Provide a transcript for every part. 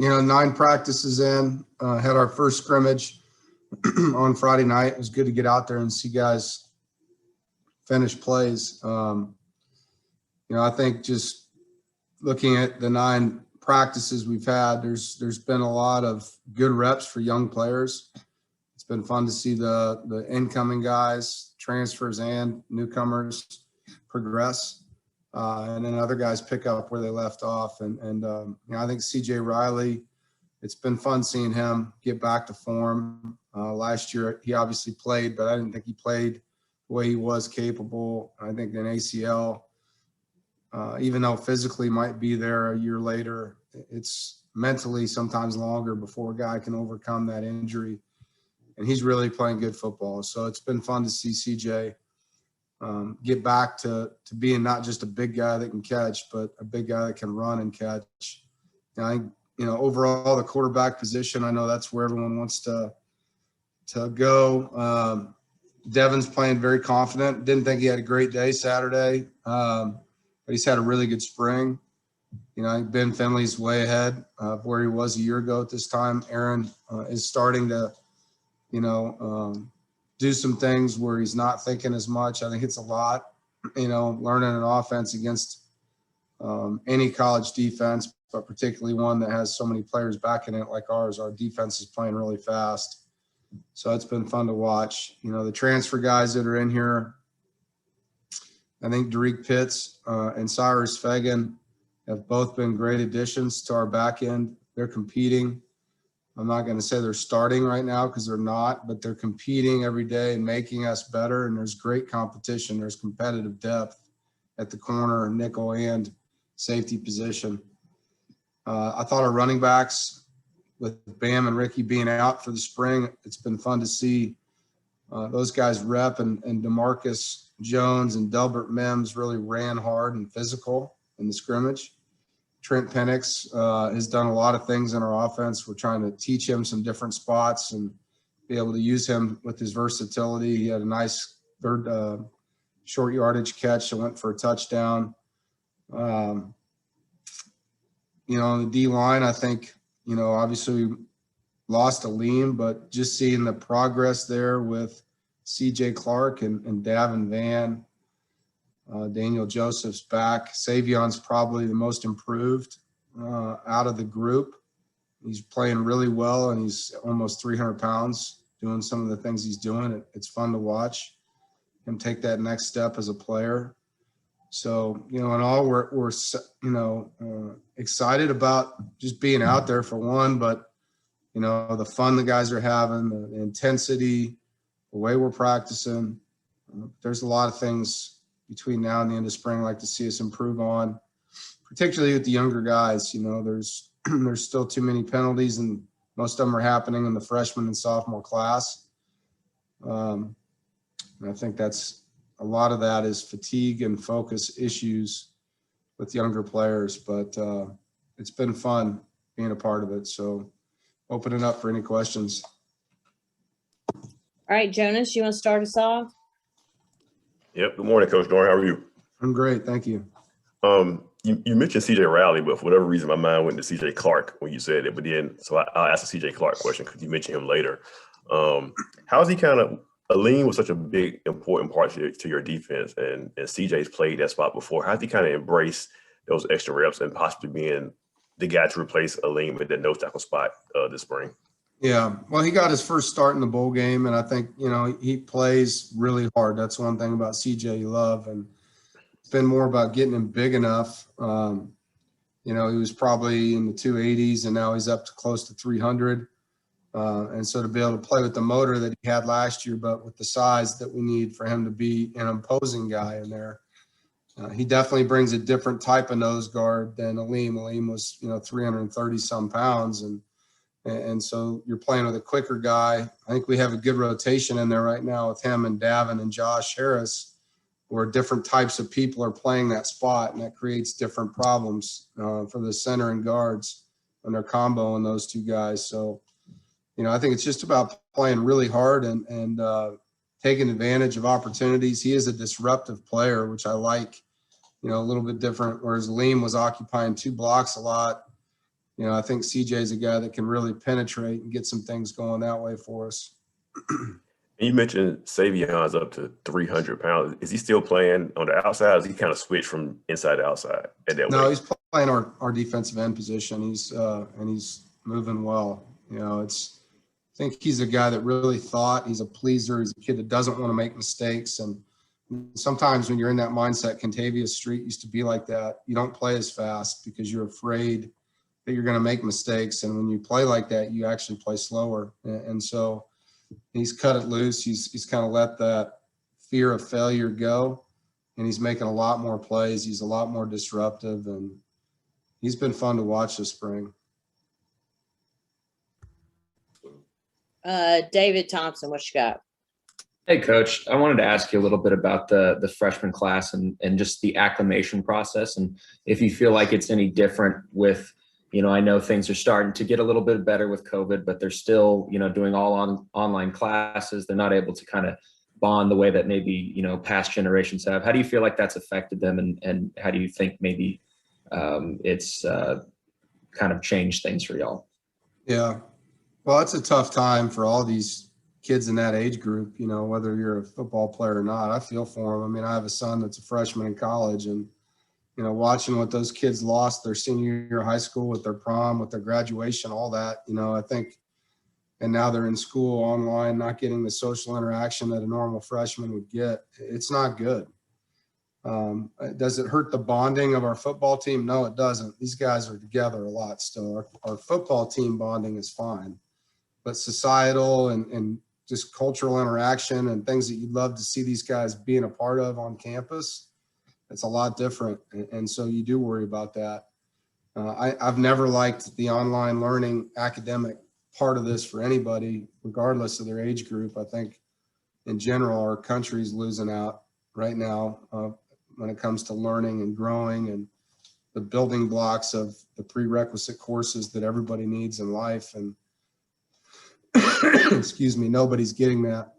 9 practices in, had our first scrimmage on Friday night. It was good to get out there and see guys finish plays. I think just looking at the 9 practices we've had, there's been a lot of good reps for young players. It's been fun to see the incoming guys, transfers and newcomers progress, and then other guys pick up where they left off. And I think CJ Riley, it's been fun seeing him get back to form. Last year he obviously played, but I didn't think he played the way he was capable. I think an ACL, even though physically might be there a year later, it's mentally sometimes longer before a guy can overcome that injury. And he's really playing good football. So it's been fun to see CJ get back to being not just a big guy that can catch, but a big guy that can run and catch. And I think, overall the quarterback position, I know that's where everyone wants to go. Devin's playing very confident. Didn't think he had a great day Saturday, but he's had a really good spring. I think Ben Finley's way ahead of where he was a year ago at this time. Aaron is starting to, do some things where he's not thinking as much. I think it's a lot, learning an offense against any college defense, but particularly one that has so many players backing it like ours. Our defense is playing really fast. So it's been fun to watch. The transfer guys that are in here, I think Derek Pitts and Cyrus Fagan have both been great additions to our back end. They're competing. I'm not going to say they're starting right now because they're not, but they're competing every day and making us better. And there's great competition. There's competitive depth at the corner, nickel, and safety position. I thought our running backs, with Bam and Ricky being out for the spring, it's been fun to see those guys rep, and DeMarcus Jones and Delbert Mims really ran hard and physical in the scrimmage. Trent Penick has done a lot of things in our offense. We're trying to teach him some different spots and be able to use him with his versatility. He had a nice third short yardage catch that went for a touchdown. On the D-line, I think, obviously we lost Aleem, but just seeing the progress there with C.J. Clark and Davin Van, Daniel Joseph's back. Savion's probably the most improved out of the group. He's playing really well, and he's almost 300 pounds doing some of the things he's doing. It's fun to watch him take that next step as a player. So, in all, we're excited about just being out there for one, but, the fun the guys are having, the intensity, the way we're practicing. There's a lot of things between now and the end of spring I'd like to see us improve on, particularly with the younger guys. There's still too many penalties, and most of them are happening in the freshman and sophomore class. And I think a lot of that is fatigue and focus issues with younger players, but it's been fun being a part of it. So open it up for any questions. All right, Jonas, you want to start us off? Yep. Good morning, Coach Doeren. How are you? I'm great. Thank you. You mentioned CJ Riley, but for whatever reason, my mind went to CJ Clark when you said it. But then, so I'll ask the CJ Clark question because you mentioned him later. How's he Aleem was such a big, important part to your defense, and CJ's played that spot before. How's he kind of embrace those extra reps and possibly being the guy to replace Aleem at that nose tackle spot this spring? Yeah, well, he got his first start in the bowl game, and I think, he plays really hard. That's one thing about CJ you love, and it's been more about getting him big enough. He was probably in the 280s, and now he's up to close to 300. And so to be able to play with the motor that he had last year, but with the size that we need for him to be an imposing guy in there, he definitely brings a different type of nose guard than Aleem. Aleem was, 330 some pounds. And so you're playing with a quicker guy. I think we have a good rotation in there right now with him and Davin and Josh Harris, where different types of people are playing that spot, and that creates different problems for the center and guards when they're comboing those two guys. So, I think it's just about playing really hard and taking advantage of opportunities. He is a disruptive player, which I like, a little bit different, whereas Aleem was occupying 2 blocks a lot. I think CJ is a guy that can really penetrate and get some things going that way for us. You mentioned Savion's up to 300 pounds. Is he still playing on the outside? Or is he kind of switched from inside to outside at that No, weight? he's playing our defensive end position. He's moving well. I think he's a guy that really thought. He's a pleaser. He's a kid that doesn't want to make mistakes. And sometimes when you're in that mindset, Contavious Street used to be like that. You don't play as fast because you're afraid that you're going to make mistakes. And when you play like that, you actually play slower. And so he's cut it loose. He's kind of let that fear of failure go, and he's making a lot more plays. He's a lot more disruptive, and he's been fun to watch this spring. David Thompson, what you got? Hey, Coach. I wanted to ask you a little bit about the freshman class and just the acclimation process, and if you feel like it's any different with, I know things are starting to get a little bit better with COVID, but they're still, doing all online classes. They're not able to kind of bond the way that maybe, past generations have. How do you feel like that's affected them, and how do you think maybe it's kind of changed things for y'all? Yeah. Well, it's a tough time for all these kids in that age group, whether you're a football player or not. I feel for them. I mean, I have a son that's a freshman in college, and watching what those kids lost their senior year of high school with their prom, with their graduation, all that, I think, and now they're in school online, not getting the social interaction that a normal freshman would get. It's not good. Does it hurt the bonding of our football team? No, it doesn't. These guys are together a lot still. Our football team bonding is fine, but societal and just cultural interaction and things that you'd love to see these guys being a part of on campus, it's a lot different. And so you do worry about that. I've never liked the online learning academic part of this for anybody, regardless of their age group. I think in general, our country's losing out right now when it comes to learning and growing and the building blocks of the prerequisite courses that everybody needs in life. And excuse me, nobody's getting that.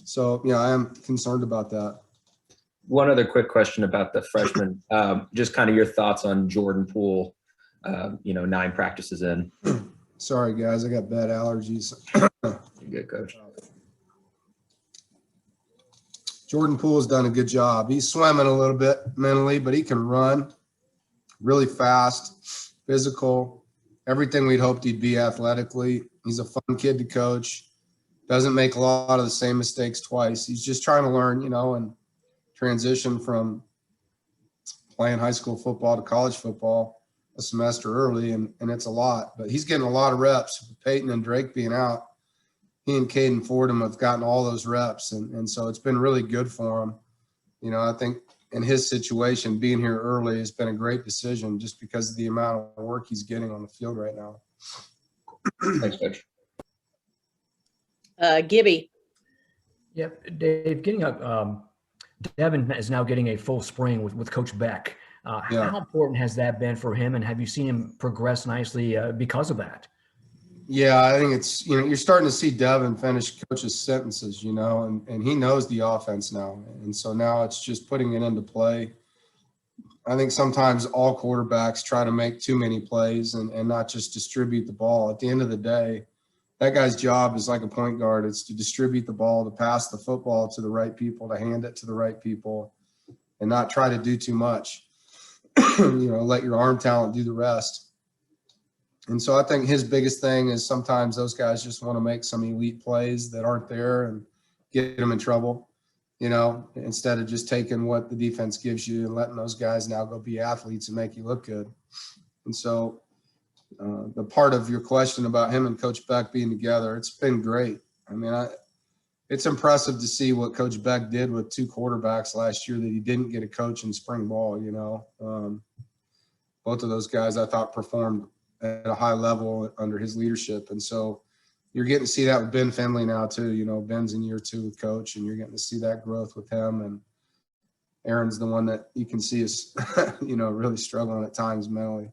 So, I am concerned about that. One other quick question about the freshman, just kind of your thoughts on Jordan Poole, 9 practices in. Sorry, guys, I got bad allergies. You're good, Coach. Jordan Poole's done a good job. He's swimming a little bit mentally, but he can run really fast, physical, everything we'd hoped he'd be athletically. He's a fun kid to coach, doesn't make a lot of the same mistakes twice. He's just trying to learn, and transition from playing high school football to college football a semester early, and it's a lot. But he's getting a lot of reps. Peyton and Drake being out, he and Caden Fordham have gotten all those reps, and so it's been really good for him. I think in his situation, being here early has been a great decision just because of the amount of work he's getting on the field right now. Thanks, Coach. Gibby. Yep, Dave, getting up. Devin is now getting a full spring with Coach Beck. Yeah. How important has that been for him, and have you seen him progress nicely because of that? Yeah, I think it's, you're starting to see Devin finish coach's sentences, and he knows the offense now. And so now it's just putting it into play. I think sometimes all quarterbacks try to make too many plays and not just distribute the ball. At the end of the day, that guy's job is like a point guard. It's to distribute the ball, to pass the football to the right people, to hand it to the right people, and not try to do too much. Let your arm talent do the rest. And so I think his biggest thing is sometimes those guys just want to make some elite plays that aren't there and get them in trouble, instead of just taking what the defense gives you and letting those guys now go be athletes and make you look good. And so the part of your question about him and Coach Beck being together, it's been great. I mean, it's impressive to see what Coach Beck did with 2 quarterbacks last year that he didn't get a coach in spring ball, both of those guys I thought performed at a high level under his leadership. And so you're getting to see that with Ben Finley now too. Ben's in year 2 with coach, and you're getting to see that growth with him. And Aaron's the one that you can see is, really struggling at times mentally.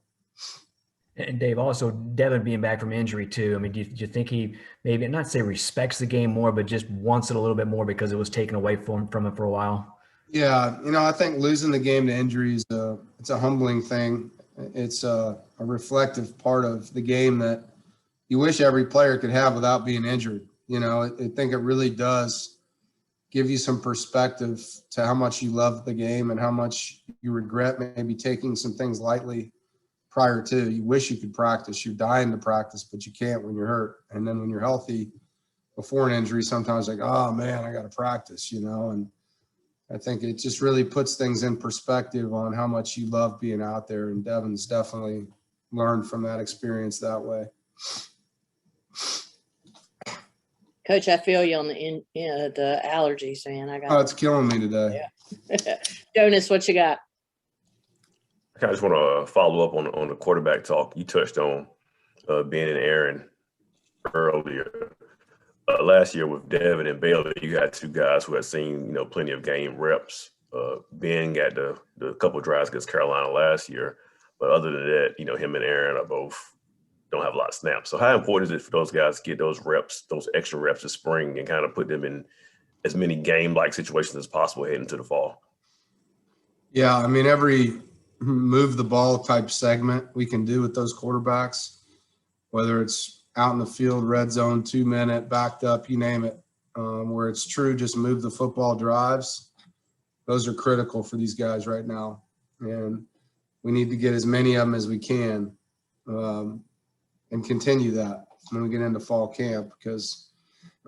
And Dave, also Devin being back from injury too. I mean, do you think he maybe, not say respects the game more, but just wants it a little bit more because it was taken away from him for a while? Yeah, I think losing the game to injury is it's a humbling thing. It's a reflective part of the game that you wish every player could have without being injured. You know, I think it really does give you some perspective to how much you love the game and how much you regret maybe taking some things lightly prior to. You wish you could practice. You're dying to practice, but you can't when you're hurt. And then when you're healthy before an injury, sometimes like, oh man, I got to practice, you know. And I think it just really puts things in perspective on how much you love being out there. And Devin's definitely learned from that experience that way. Coach, I feel you on the allergies, man. I Oh, got it's killing me today. Jonas, what you got? I kind of just want to follow up on the quarterback talk. You touched on Ben and Aaron earlier. Last year with Devin and Bailey, you had two guys who had seen, you know, plenty of game reps. Ben got the couple of drives against Carolina last year, but other than that, you know, him and Aaron are both don't have a lot of snaps. So how important is it for those guys to get those reps, those extra reps this spring, and kind of put them in as many game-like situations as possible heading into the fall? Yeah, I mean, every move the ball type segment we can do with those quarterbacks, whether it's out in the field, red zone, 2-minute, backed up, you name it, where it's true, just move the football drives. Those are critical for these guys right now. And we need to get as many of them as we can and continue that when we get into fall camp, because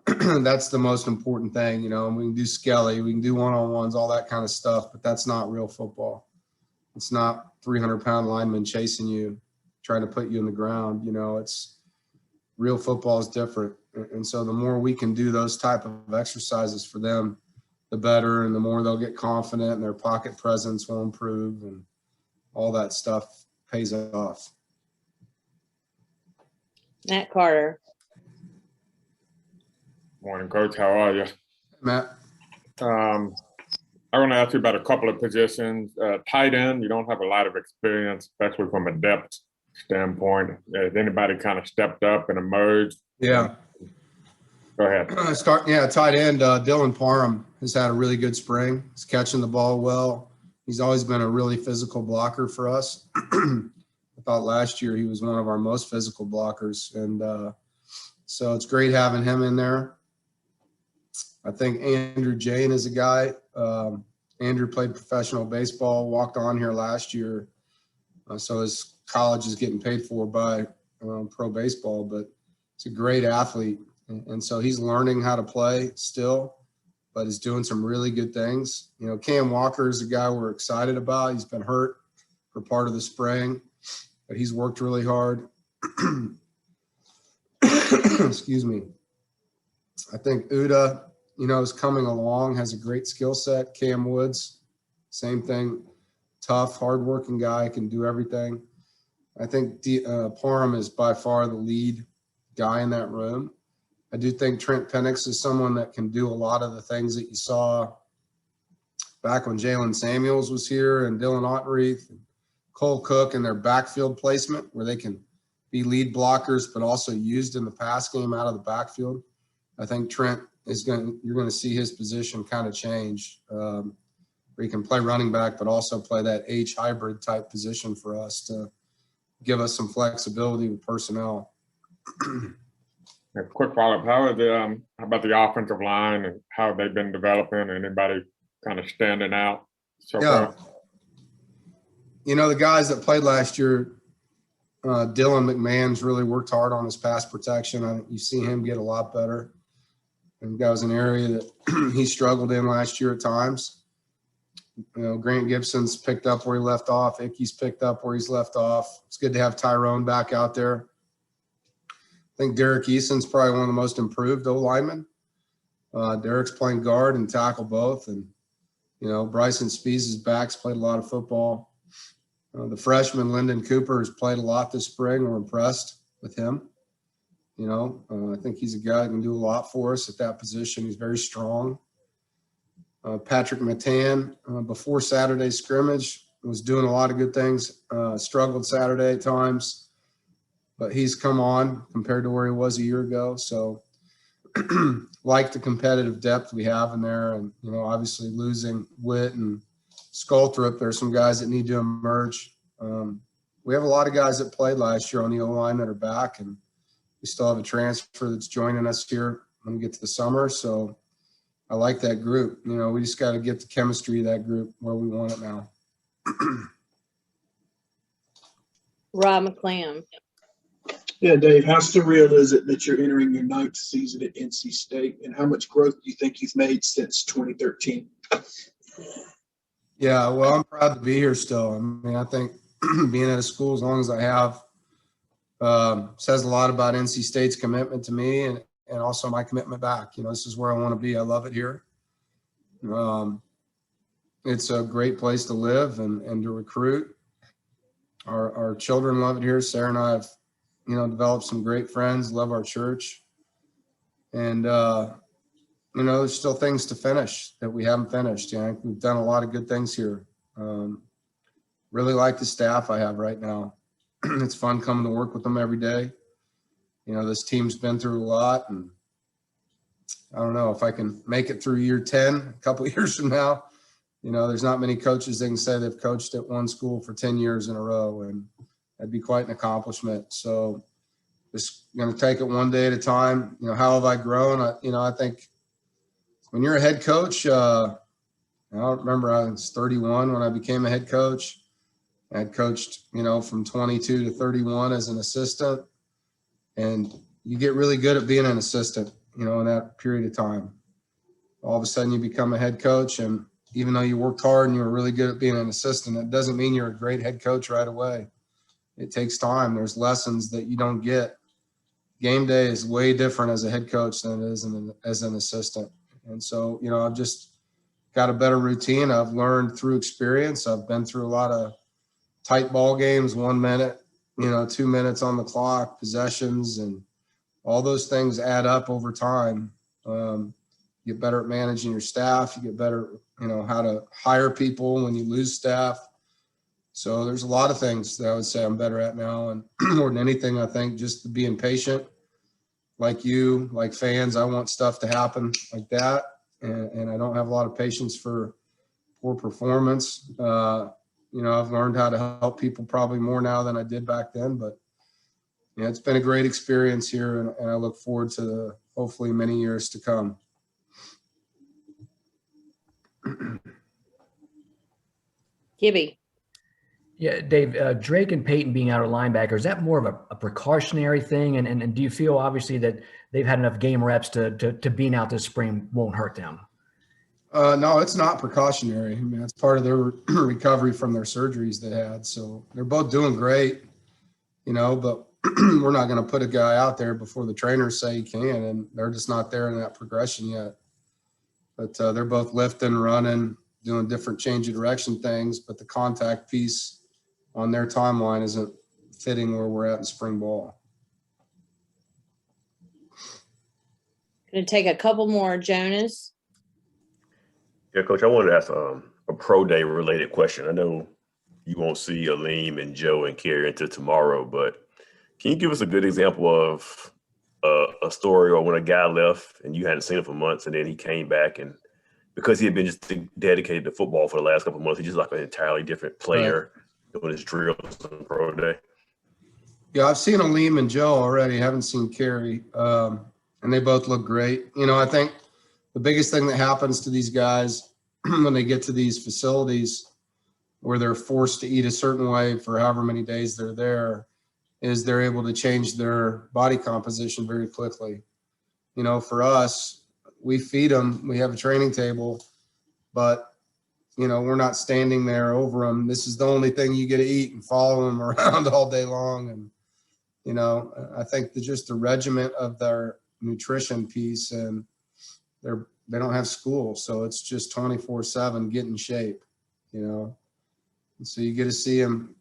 that's the most important thing. You know, we can do Skelly, we can do one-on-ones, all that kind of stuff, but that's not real football. It's not 300-pound linemen chasing you, trying to put you in the ground. You know, it's real football is different. And so the more we can do those type of exercises for them, the better, and the more they'll get confident and their pocket presence will improve, and all that stuff pays off. Matt Carter. Morning, Coach. How are you? Matt? I want to ask you about a couple of positions. Tight end, you don't have a lot of experience, especially from a depth standpoint. Has anybody kind of stepped up and emerged? Yeah. Go ahead. Tight end, Dylan Parham has had a really good spring. He's catching the ball well. He's always been a really physical blocker for us. I thought last year he was one of our most physical blockers. And so it's great having him in there. I think Andrew Jane is a guy. Andrew played professional baseball, walked on here last year. So his college is getting paid for by pro baseball, but he's a great athlete. And so he's learning how to play still, but he's doing some really good things. You know, Cam Walker is a guy we're excited about. He's been hurt for part of the spring, but he's worked really hard. Excuse me. I think Uda, you know, is coming along, has a great skill set. Cam Woods, same thing. Tough, hardworking guy, can do everything. I think Parham is by far the lead guy in that room. I do think Trent Penick is someone that can do a lot of the things that you saw back when Jalen Samuels was here and Dylan Ottenreith and Cole Cook and their backfield placement, where they can be lead blockers but also used in the pass game out of the backfield. I think Trent you're going to see his position kind of change, where he can play running back but also play that H hybrid type position for us to give us some flexibility with personnel. A quick follow-up. How about the offensive line and how they've been developing? Anybody kind of standing out so far? You know, the guys that played last year, Dylan McMahon's really worked hard on his pass protection. I think you see him get a lot better. And that was an area that he struggled in last year at times. You know, Grant Gibson's picked up where he left off. Icky's picked up where he's left off. It's good to have Tyrone back out there. I think Derek Easton's probably one of the most improved O-linemen. Derek's playing guard and tackle both. And, you know, Bryson Spees' back's played a lot of football. The freshman, Lyndon Cooper, has played a lot this spring. We're impressed with him. You know, I think he's a guy that can do a lot for us at that position. He's very strong. Patrick Matan, before Saturday's scrimmage, was doing a lot of good things. Struggled Saturday at times, but he's come on compared to where he was a year ago. So like the competitive depth we have in there, and, you know, obviously losing Witt and Sculthrop, there's some guys that need to emerge. we have a lot of guys that played last year on the O-line that are back, and we still have a transfer that's joining us here when we get to the summer. So I like that group. You know, we just got to get the chemistry of that group where we want it now. Rob McClam. Yeah, Dave, how surreal is it that you're entering your 9th season at NC State, and how much growth do you think you've made since 2013? Yeah, well, I'm proud to be here still. I mean, I think being at a school as long as I have says a lot about NC State's commitment to me and also my commitment back. You know, this is where I want to be. I love it here. It's a great place to live and to recruit. Our children love it here. Sarah and I have, you know, developed some great friends, love our church. And, you know, there's still things to finish that we haven't finished. You know, we've done a lot of good things here. Really like the staff I have right now. It's fun coming to work with them every day. You know, this team's been through a lot, and I don't know if I can make it through year 10 a couple of years from now. You know, there's not many coaches that can say they've coached at one school for 10 years in a row, and that'd be quite an accomplishment. So just going to take it one day at a time. You know, how have I grown? I think when you're a head coach, I remember I was 31 when I became a head coach. I had coached, you know, from 22 to 31 as an assistant. And you get really good at being an assistant, you know, in that period of time. All of a sudden you become a head coach, and even though you worked hard and you were really good at being an assistant, it doesn't mean you're a great head coach right away. It takes time. There's lessons that you don't get. Game day is way different as a head coach than it is as an assistant. And so, you know, I've just got a better routine. I've learned through experience. I've been through a lot of tight ball games, 1 minute, you know, 2 minutes on the clock, possessions, and all those things add up over time. You get better at managing your staff. You get better, you know, how to hire people when you lose staff. So there's a lot of things that I would say I'm better at now. And more than anything, I think just being patient, like you, like fans. I want stuff to happen like that. And I don't have a lot of patience for poor performance. You know, I've learned how to help people probably more now than I did back then, but yeah, it's been a great experience here, and I look forward to hopefully many years to come. Gibby. Yeah, Dave, Drake and Peyton being out of linebacker, is that more of a precautionary thing? And do you feel obviously that they've had enough game reps to being out this spring won't hurt them? No, it's not precautionary. I mean, it's part of their recovery from their surgeries they had. So they're both doing great, you know, but we're not going to put a guy out there before the trainers say he can, and they're just not there in that progression yet. But they're both lifting, running, doing different change of direction things, but the contact piece on their timeline isn't fitting where we're at in spring ball. Going to take a couple more, Jonas. Yeah, Coach, I wanted to ask a pro day related question. I know you won't see Aleem and Joe and Kerry until tomorrow, but can you give us a good example of a story or when a guy left and you hadn't seen him for months and then he came back, and because he had been just dedicated to football for the last couple of months, he's just like an entirely different player doing his drills on pro day? Yeah, I've seen Aleem and Joe already. Haven't seen Kerry, and they both look great. You know, I think the biggest thing that happens to these guys when they get to these facilities where they're forced to eat a certain way for however many days they're there is they're able to change their body composition very quickly. You know, for us, we feed them, we have a training table, but, you know, we're not standing there over them. This is the only thing you get to eat and follow them around all day long. And, you know, I think just the regiment of their nutrition piece, and they don't have school, so it's just 24/7 get in shape, you know. And so you get to see them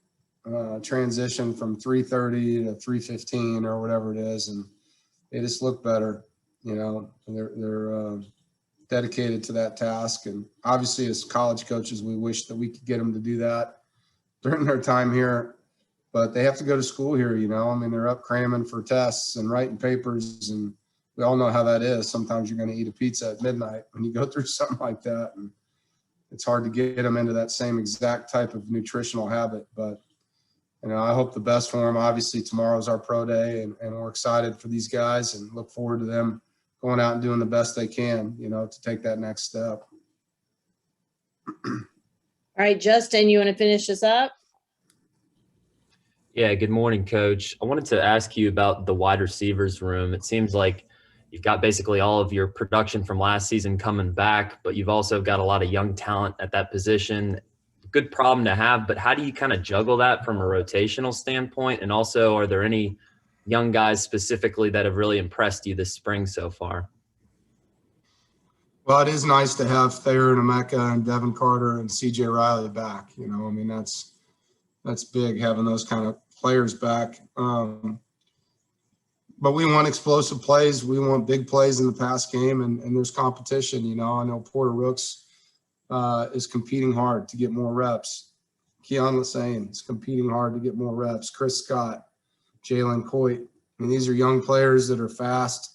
transition from 3:30 to 3:15 or whatever it is, and they just look better, you know. They're dedicated to that task, and obviously as college coaches we wish that we could get them to do that during their time here, but they have to go to school here, you know. I mean, they're up cramming for tests and writing papers, and we all know how that is. Sometimes you're going to eat a pizza at midnight when you go through something like that, and it's hard to get them into that same exact type of nutritional habit. But I hope the best for them. Obviously, tomorrow's our pro day, and we're excited for these guys and look forward to them going out and doing the best they can, to take that next step. All right, Justin, you want to finish this up? Yeah, good morning, Coach. I wanted to ask you about the wide receivers room. It seems like you've got basically all of your production from last season coming back, but you've also got a lot of young talent at that position. Good problem to have, but how do you kind of juggle that from a rotational standpoint? And also, are there any young guys specifically that have really impressed you this spring so far? Well, it is nice to have Thayer and Emeka and Devin Carter and CJ Riley back. That's big, having those kind of players back. But we want explosive plays. We want big plays in the pass game, and there's competition. I know Porter Rooks is competing hard to get more reps. Keon Lassane is competing hard to get more reps. Chris Scott, Jalen Coit. These are young players that are fast.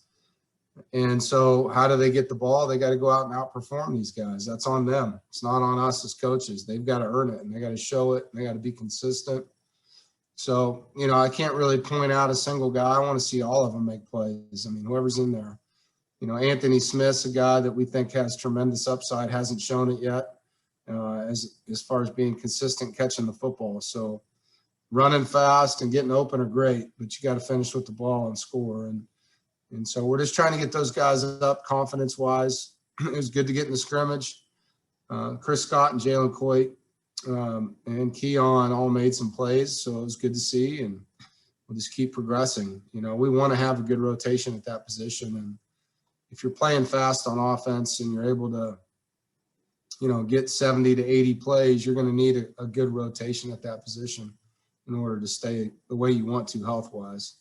And so how do they get the ball? They got to go out and outperform these guys. That's on them. It's not on us as coaches. They've got to earn it, and they got to show it, and they got to be consistent. So, I can't really point out a single guy. I want to see all of them make plays. Whoever's in there. Anthony Smith's a guy that we think has tremendous upside, hasn't shown it yet as far as being consistent catching the football. So running fast and getting open are great, but you got to finish with the ball and score. And so we're just trying to get those guys up confidence-wise. It was good to get in the scrimmage. Chris Scott and Jalen Coit and Keon all made some plays, so it was good to see, and we'll just keep progressing. We want to have a good rotation at that position, and if you're playing fast on offense and you're able to, get 70 to 80 plays, you're going to need a good rotation at that position in order to stay the way you want to health-wise.